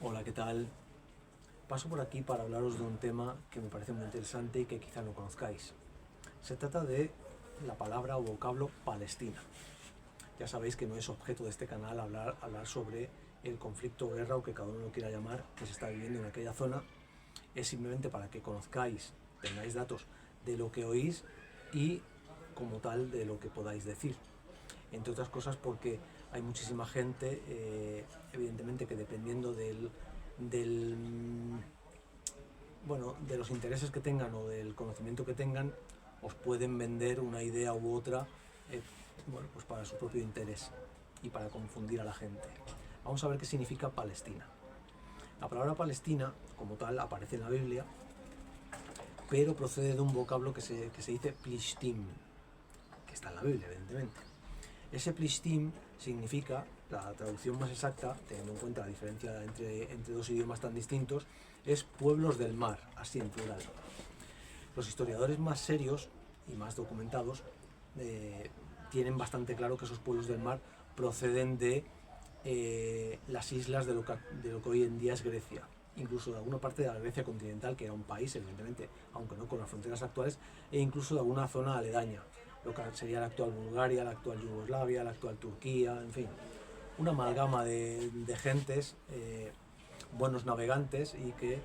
Hola, ¿qué tal? Paso por aquí para hablaros de un tema que me parece muy interesante y que quizá no conozcáis. Se trata de la palabra o vocablo Palestina. Ya sabéis que no es objeto de este canal hablar sobre el conflicto o guerra o que cada uno lo quiera llamar que se está viviendo en aquella zona. Es simplemente para que conozcáis, tengáis datos de lo que oís y como tal de lo que podáis decir. Entre otras cosas porque hay muchísima gente, evidentemente que dependiendo del, bueno, de los intereses que tengan o del conocimiento que tengan, os pueden vender una idea u otra, bueno, pues para su propio interés y para confundir a la gente. Vamos a ver qué significa Palestina. La palabra Palestina, como tal, aparece en la Biblia, pero procede de un vocablo que se dice Plishtim, que está en la Biblia, evidentemente. Ese Plishtim significa, la traducción más exacta, teniendo en cuenta la diferencia entre dos idiomas tan distintos, es pueblos del mar, así en plural. Los historiadores más serios y más documentados tienen bastante claro que esos pueblos del mar proceden de las islas de lo que hoy en día es Grecia, incluso de alguna parte de la Grecia continental, que era un país, evidentemente, aunque no con las fronteras actuales, e incluso de alguna zona aledaña, lo que sería la actual Bulgaria, la actual Yugoslavia, la actual Turquía, en fin, una amalgama de gentes, buenos navegantes y que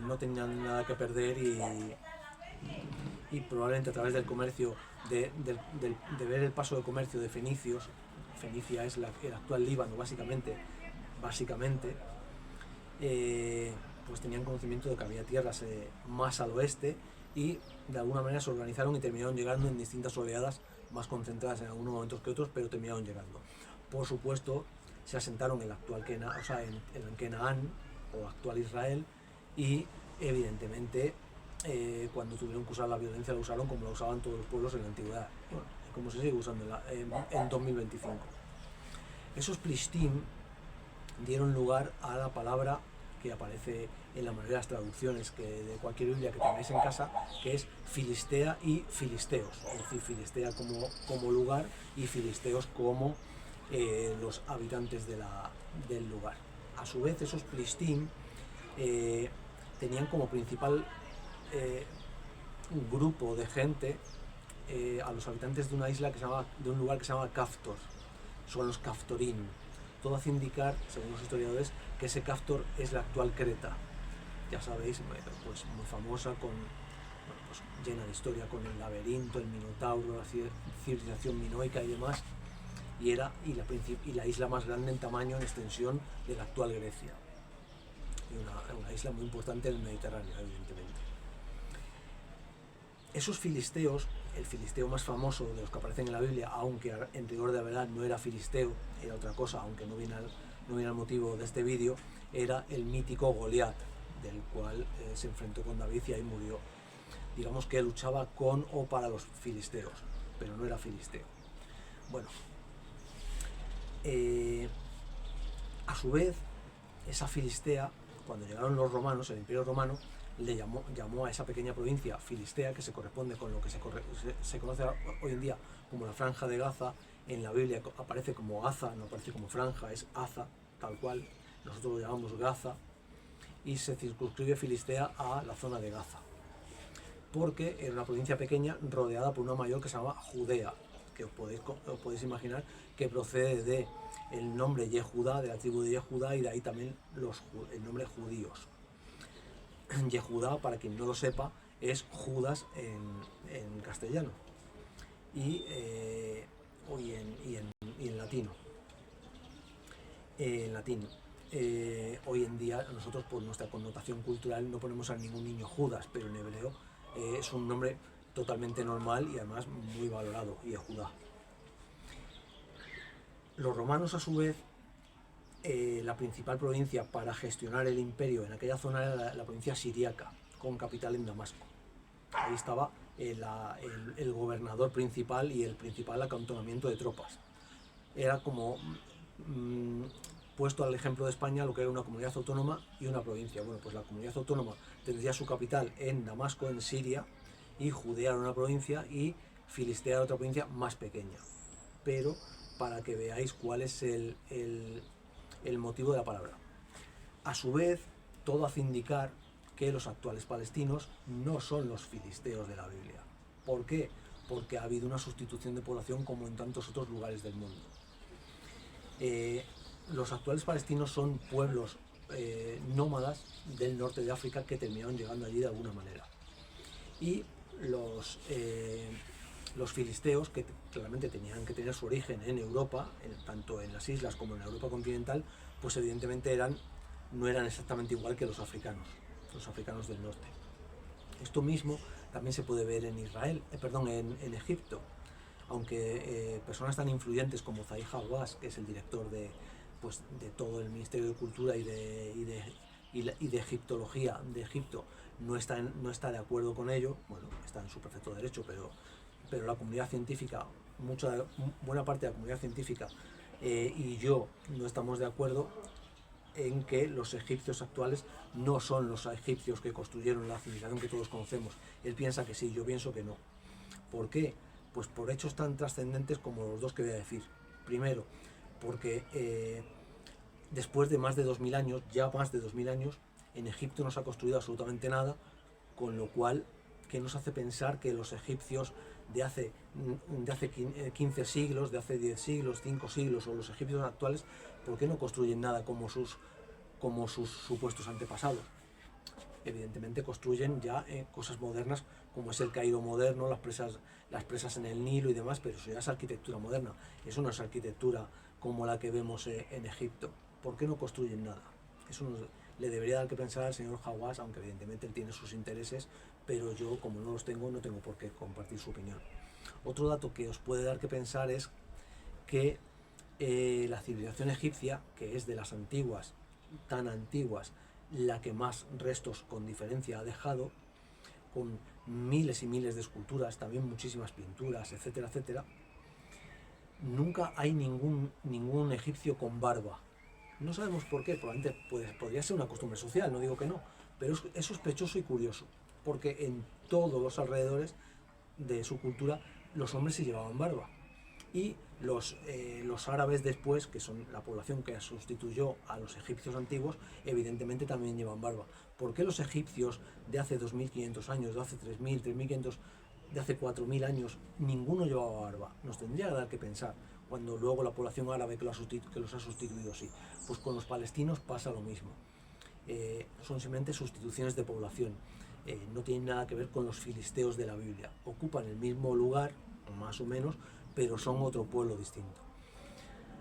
no tenían nada que perder y probablemente a través del comercio, de ver el paso de comercio de fenicios. Fenicia es el actual Líbano, básicamente, pues tenían conocimiento de que había tierras más al oeste y de alguna manera se organizaron y terminaron llegando en distintas oleadas más concentradas en algunos momentos que otros, pero terminaron llegando. Por supuesto, se asentaron en la actual en Canaán o actual Israel y evidentemente cuando tuvieron que usar la violencia la usaron como la usaban todos los pueblos en la antigüedad, bueno, como se sigue usando en 2025. Esos Plishtim dieron lugar a la palabra que aparece en la mayoría de las traducciones de cualquier Biblia que tengáis en casa, que es Filistea y Filisteos, es decir, Filistea como lugar y Filisteos como los habitantes del lugar. A su vez, esos Plishtim tenían como principal un grupo de gente a los habitantes de una isla de un lugar que se llama Caftor. Son los Caftorín. Todo hace indicar, según los historiadores, que ese Caftor es la actual Creta. Ya sabéis, pues muy famosa, pues llena de historia, con el laberinto, el Minotauro, la civilización minoica y demás, y la isla más grande en tamaño, en extensión, de la actual Grecia. Y una isla muy importante en el Mediterráneo, evidentemente. Esos filisteos, el filisteo más famoso de los que aparecen en la Biblia, aunque en rigor de verdad no era filisteo, era otra cosa, aunque no viene al motivo de este vídeo, era el mítico Goliat, del cual se enfrentó con David y ahí murió. Digamos que luchaba con o para los filisteos, pero no era filisteo. Bueno, a su vez, esa Filistea, cuando llegaron los romanos, el Imperio Romano, le llamó a esa pequeña provincia Filistea, que se corresponde con lo que se conoce hoy en día como la Franja de Gaza. En la Biblia aparece como Gaza, no aparece como franja, es Gaza, tal cual. Nosotros lo llamamos Gaza, y se circunscribe Filistea a la zona de Gaza, porque era una provincia pequeña rodeada por una mayor que se llama Judea, que os podéis imaginar que procede de el nombre Yehudá, de la tribu de Yehudá, y de ahí también el nombre judíos. Yehudá, para quien no lo sepa, es Judas en castellano y en latino. En latín. Hoy en día nosotros, por nuestra connotación cultural, no ponemos a ningún niño Judas, pero en hebreo es un nombre totalmente normal y además muy valorado, Yehudá. Los romanos, a su vez, la principal provincia para gestionar el imperio en aquella zona era la provincia siríaca, con capital en Damasco. Ahí estaba el gobernador principal y el principal acantonamiento de tropas. Era como puesto al ejemplo de España, lo que era una comunidad autónoma y una provincia. Bueno, pues la comunidad autónoma tendría su capital en Damasco, en Siria, y Judea era una provincia y Filistea era otra provincia más pequeña. Pero para que veáis cuál es el motivo de la palabra. A su vez, todo hace indicar que los actuales palestinos no son los filisteos de la Biblia. ¿Por qué? Porque ha habido una sustitución de población como en tantos otros lugares del mundo. Los actuales palestinos son pueblos nómadas del norte de África que terminaron llegando allí de alguna manera. Y los filisteos, que claramente tenían que tener su origen en Europa, tanto en las islas como en la Europa continental, pues evidentemente no eran exactamente igual que los africanos del norte. Esto mismo también se puede ver en en Egipto, aunque personas tan influyentes como Zahi Hawass, que es el director de todo el Ministerio de Cultura y de Egiptología de Egipto, no está de acuerdo con ello. Bueno, está en su perfecto derecho, pero la comunidad científica, buena parte de la comunidad científica y yo no estamos de acuerdo en que los egipcios actuales no son los egipcios que construyeron la civilización que todos conocemos. Él piensa que sí, yo pienso que no. ¿Por qué? Pues por hechos tan trascendentes como los dos que voy a decir. Primero, porque después de más de 2000 años, en Egipto no se ha construido absolutamente nada, con lo cual, ¿qué nos hace pensar que los egipcios de hace 15 siglos, de hace 10 siglos, 5 siglos, o los egipcios actuales, ¿por qué no construyen nada como sus supuestos antepasados? Evidentemente construyen ya cosas modernas, como es el Cairo moderno, las presas en el Nilo y demás, pero eso ya es arquitectura moderna. Eso no es arquitectura como la que vemos en Egipto. ¿Por qué no construyen nada? Eso le debería dar que pensar al señor Hawass, aunque evidentemente él tiene sus intereses, pero yo, como no los tengo, no tengo por qué compartir su opinión. Otro dato que os puede dar que pensar es que la civilización egipcia, que es de las antiguas, tan antiguas, la que más restos con diferencia ha dejado, con miles y miles de esculturas, también muchísimas pinturas, etcétera, etcétera, nunca hay ningún egipcio con barba. No sabemos por qué, probablemente podría ser una costumbre social, no digo que no, pero es sospechoso y curioso, porque en todos los alrededores de su cultura los hombres se llevaban barba. Y los árabes después, que son la población que sustituyó a los egipcios antiguos, evidentemente también llevan barba. ¿Por qué los egipcios de hace 2500 años, de hace 3000, 3500, de hace 4000 años, ninguno llevaba barba? Nos tendría que dar que pensar, cuando luego la población árabe que los ha sustituido sí. Pues con los palestinos pasa lo mismo. Son simplemente sustituciones de población. No tienen nada que ver con los filisteos de la Biblia. Ocupan el mismo lugar, más o menos, pero son otro pueblo distinto.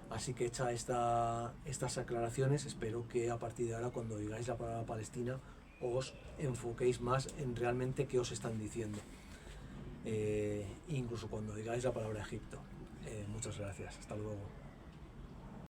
Así que hecha estas aclaraciones, espero que a partir de ahora, cuando digáis la palabra Palestina, os enfoquéis más en realmente qué os están diciendo. Incluso cuando digáis la palabra Egipto. Muchas gracias. Hasta luego.